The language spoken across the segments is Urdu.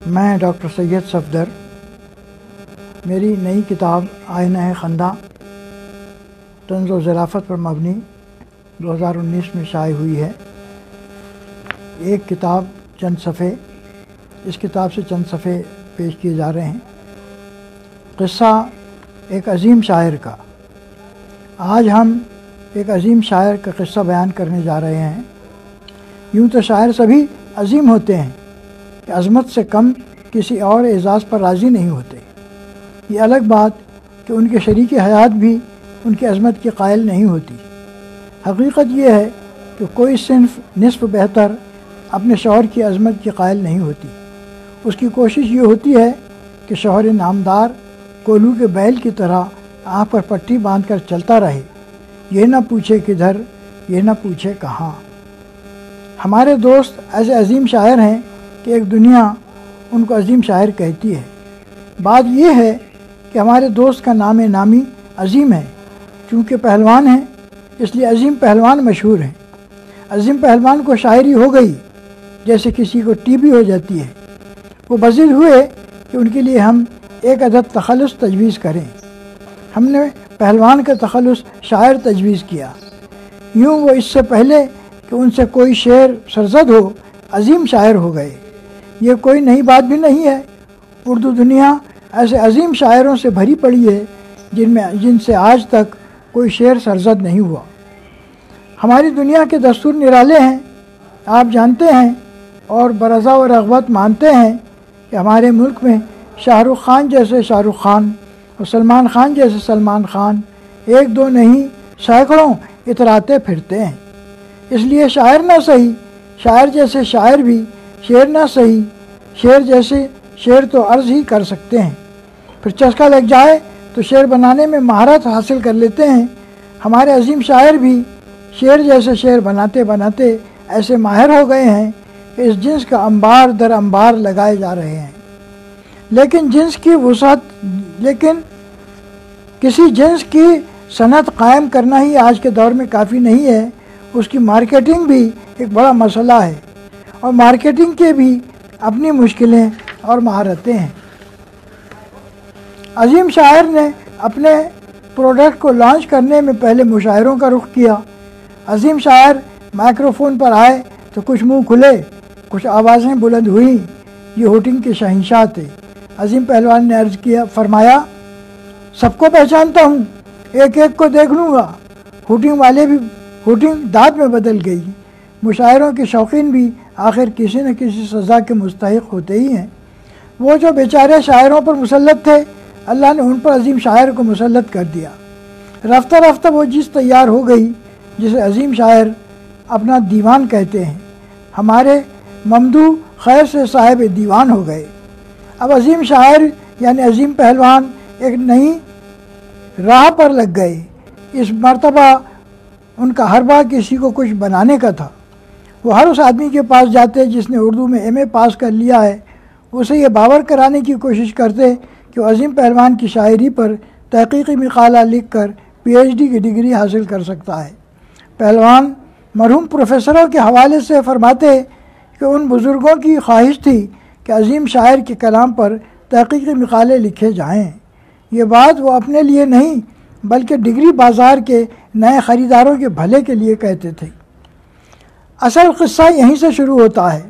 میں ڈاکٹر سید صفدر، میری نئی کتاب آئینہ خندہ طنز و ظرافت پر مبنی 2019 میں شائع ہوئی ہے۔ ایک کتاب چند صفحے، اس کتاب سے چند صفحے پیش کیے جا رہے ہیں۔ قصہ ایک عظیم شاعر کا۔ آج ہم ایک عظیم شاعر کا قصہ بیان کرنے جا رہے ہیں۔ یوں تو شاعر سبھی عظیم ہوتے ہیں کہ عظمت سے کم کسی اور اعزاز پر راضی نہیں ہوتے۔ یہ الگ بات کہ ان کے شریک حیات بھی ان کی عظمت کی قائل نہیں ہوتی۔ حقیقت یہ ہے کہ کوئی صنف نصف بہتر اپنے شوہر کی عظمت کی قائل نہیں ہوتی۔ اس کی کوشش یہ ہوتی ہے کہ شوہر نامدار کولو کے بیل کی طرح آنکھ پر پٹی باندھ کر چلتا رہے، یہ نہ پوچھے کدھر، یہ نہ پوچھے کہاں۔ ہمارے دوست ایسے عظیم شاعر ہیں کہ ایک دنیا ان کو عظیم شاعر کہتی ہے۔ بات یہ ہے کہ ہمارے دوست کا نام نامی عظیم ہے۔ چونکہ پہلوان ہیں اس لیے عظیم پہلوان مشہور ہیں۔ عظیم پہلوان کو شاعری ہو گئی جیسے کسی کو ٹی بی ہو جاتی ہے۔ وہ بذل ہوئے کہ ان کے لیے ہم ایک عدد تخلص تجویز کریں۔ ہم نے پہلوان کا تخلص شاعر تجویز کیا۔ یوں وہ اس سے پہلے کہ ان سے کوئی شعر سرزد ہو عظیم شاعر ہو گئے۔ یہ کوئی نئی بات بھی نہیں ہے۔ اردو دنیا ایسے عظیم شاعروں سے بھری پڑی ہے جن سے آج تک کوئی شعر سرزد نہیں ہوا۔ ہماری دنیا کے دستور نرالے ہیں۔ آپ جانتے ہیں اور برضا و رغبت مانتے ہیں کہ ہمارے ملک میں شاہ رخ خان جیسے شاہ رخ خان اور سلمان خان جیسے سلمان خان ایک دو نہیں سینکڑوں اتراتے پھرتے ہیں۔ اس لیے شاعر نہ صحیح، شاعر جیسے شاعر بھی، شعر نہ صحیح، شعر جیسے شعر تو عرض ہی کر سکتے ہیں۔ پھر چسکا لگ جائے تو شعر بنانے میں مہارت حاصل کر لیتے ہیں۔ ہمارے عظیم شاعر بھی شعر جیسے شعر بناتے بناتے ایسے ماہر ہو گئے ہیں کہ اس جنس کا انبار در انبار لگائے جا رہے ہیں۔ لیکن کسی جنس کی صنعت قائم کرنا ہی آج کے دور میں کافی نہیں ہے۔ اس کی مارکیٹنگ بھی ایک بڑا مسئلہ ہے، اور مارکیٹنگ کے بھی اپنی مشکلیں اور مہارتیں ہیں۔ عظیم شاعر نے اپنے پروڈکٹ کو لانچ کرنے میں پہلے مشاعروں کا رخ کیا۔ عظیم شاعر مائکروفون پر آئے تو کچھ منہ کھلے، کچھ آوازیں بلند ہوئیں۔ یہ ہوٹنگ کے شہنشاہ تھے۔ عظیم پہلوان نے عرض فرمایا، سب کو پہچانتا ہوں، ایک ایک کو دیکھ لوں گا۔ ہوٹنگ داد میں بدل گئی۔ مشاعروں کے شوقین بھی آخر کسی نہ کسی سزا کے مستحق ہوتے ہی ہیں۔ وہ جو بیچارے شاعروں پر مسلط تھے، اللہ نے ان پر عظیم شاعر کو مسلط کر دیا۔ رفتہ رفتہ وہ چیز تیار ہو گئی جسے عظیم شاعر اپنا دیوان کہتے ہیں۔ ہمارے ممدو خیر سے صاحب دیوان ہو گئے۔ اب عظیم شاعر یعنی عظیم پہلوان ایک نئی راہ پر لگ گئے۔ اس مرتبہ ان کا ہر بار کسی کو کچھ بنانے کا تھا۔ وہ ہر اس آدمی کے پاس جاتے جس نے اردو میں ایم اے پاس کر لیا ہے، اسے یہ باور کرانے کی کوشش کرتے کہ وہ عظیم پہلوان کی شاعری پر تحقیقی مقالہ لکھ کر پی ایچ ڈی کی ڈگری حاصل کر سکتا ہے۔ پہلوان مرحوم پروفیسروں کے حوالے سے فرماتے کہ ان بزرگوں کی خواہش تھی کہ عظیم شاعر کے کلام پر تحقیقی مقالے لکھے جائیں۔ یہ بات وہ اپنے لیے نہیں بلکہ ڈگری بازار کے نئے خریداروں کے بھلے کے لیے کہتے تھے۔ اصل قصہ یہیں سے شروع ہوتا ہے۔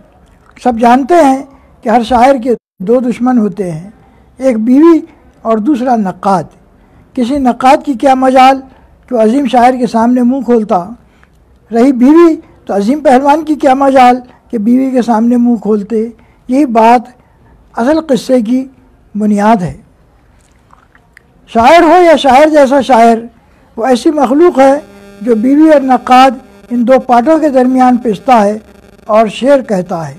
سب جانتے ہیں کہ ہر شاعر کے دو دشمن ہوتے ہیں، ایک بیوی اور دوسرا نقاد۔ کسی نقاد کی کیا مجال کہ وہ عظیم شاعر کے سامنے منہ کھولتا، رہی بیوی تو عظیم پہلوان کی کیا مجال کہ بیوی کے سامنے منہ کھولتے۔ یہی بات اصل قصے کی بنیاد ہے۔ شاعر ہو یا شاعر جیسا شاعر، وہ ایسی مخلوق ہے جو بیوی اور نقاد ان دو پارٹوں کے درمیان پستا ہے اور شعر کہتا ہے۔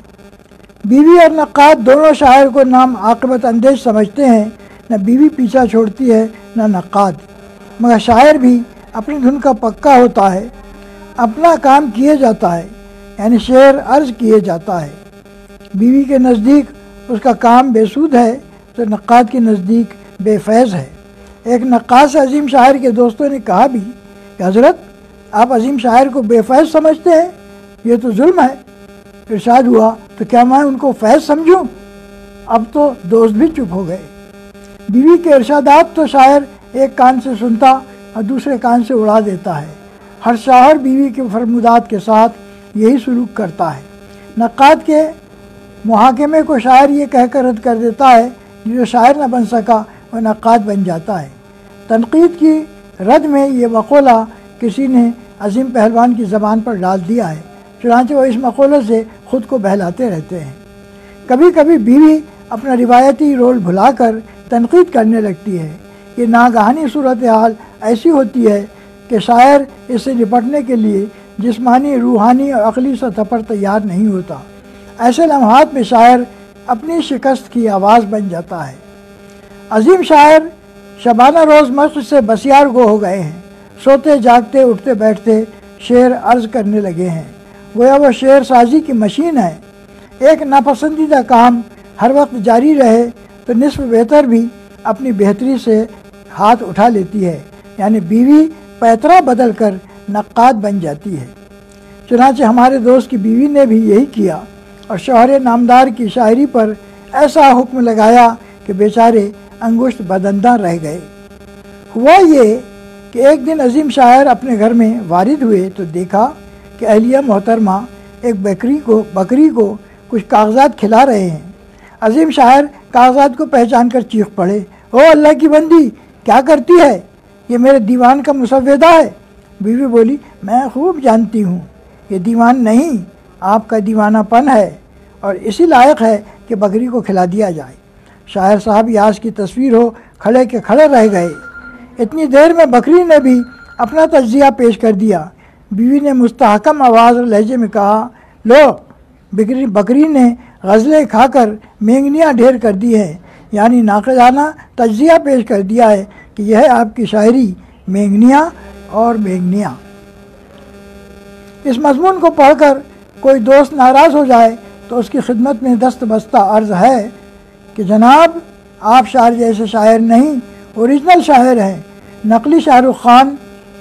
بیوی اور نقاد دونوں شاعر کو نام عاقبت اندیش سمجھتے ہیں۔ نہ بیوی پیچھا چھوڑتی ہے نہ نقاد، مگر شاعر بھی اپنی دھن کا پکا ہوتا ہے، اپنا کام کیے جاتا ہے، یعنی شعر عرض کیے جاتا ہے۔ بیوی کے نزدیک اس کا کام بے سود ہے تو نقاد کے نزدیک بے فیض ہے۔ ایک نقاد سے عظیم شاعر کے دوستوں نے کہا بھی کہ حضرت آپ عظیم شاعر کو بے فیض سمجھتے ہیں، یہ تو ظلم ہے۔ ارشاد ہوا تو کیا میں ان کو فیض سمجھوں؟ اب تو دوست بھی چپ ہو گئے۔ بیوی کے ارشادات تو شاعر ایک کان سے سنتا اور دوسرے کان سے اڑا دیتا ہے۔ ہر شاعر بیوی کے فرمودات کے ساتھ یہی سلوک کرتا ہے۔ نقاد کے محاکمے کو شاعر یہ کہہ کر رد کر دیتا ہے جو شاعر نہ بن سکا وہ نقاد بن جاتا ہے۔ تنقید کی رد میں یہ مقولہ کسی نے عظیم پہلوان کی زبان پر ڈال دیا ہے، چنانچہ وہ اس مقولے سے خود کو بہلاتے رہتے ہیں۔ کبھی کبھی بیوی اپنا روایتی رول بھلا کر تنقید کرنے لگتی ہے۔ یہ ناگہانی صورتحال ایسی ہوتی ہے کہ شاعر اس سے نپٹنے کے لیے جسمانی، روحانی اور عقلی سطح پر تیار نہیں ہوتا۔ ایسے لمحات میں شاعر اپنی شکست کی آواز بن جاتا ہے۔ عظیم شاعر شبانہ روز مشق سے بسیار گو ہو گئے ہیں۔ سوتے جاگتے اٹھتے بیٹھتے شعر عرض کرنے لگے ہیں، گویا وہ شعر سازی کی مشین ہے۔ ایک ناپسندیدہ کام ہر وقت جاری رہے تو نصف بہتر بھی اپنی بہتری سے ہاتھ اٹھا لیتی ہے، یعنی بیوی پیترا بدل کر نقاد بن جاتی ہے۔ چنانچہ ہمارے دوست کی بیوی نے بھی یہی کیا اور شوہر نامدار کی شاعری پر ایسا حکم لگایا کہ بیچارے انگشت بدنداں رہ گئے۔ ہوا یہ کہ ایک دن عظیم شاعر اپنے گھر میں وارد ہوئے تو دیکھا کہ اہلیہ محترمہ ایک بکری کو کچھ کاغذات کھلا رہے ہیں۔ عظیم شاعر کاغذات کو پہچان کر چیخ پڑے، او اللہ کی بندی، کیا کرتی ہے؟ یہ میرے دیوان کا مسودہ ہے۔ بیوی بولی، میں خوب جانتی ہوں یہ دیوان نہیں، آپ کا دیوانہ پن ہے اور اسی لائق ہے کہ بکری کو کھلا دیا جائے۔ شاعر صاحب یاس کی تصویر ہو کھڑے کے کھڑے رہ گئے۔ اتنی دیر میں بکری نے بھی اپنا تجزیہ پیش کر دیا۔ بیوی نے مستحکم آواز اور لہجے میں کہا، لو، بکری نے غزلیں کھا کر مینگنیاں ڈھیر کر دی ہیں، یعنی ناقدانہ تجزیہ پیش کر دیا ہے کہ یہ ہے آپ کی شاعری، مینگنیاں اور مینگنیاں۔ اس مضمون کو پڑھ کر کوئی دوست ناراض ہو جائے تو اس کی خدمت میں دست بستہ عرض ہے کہ جناب، آپ شاعر جیسے شاعر نہیں، اوریجنل شاعر ہیں۔ نقلی شاہ رخ خان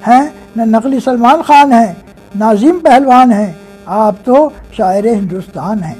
ہیں نہ نقلی سلمان خان ہیں، نہ عظیم پہلوان ہیں، آپ تو شاعر ہندوستان ہیں۔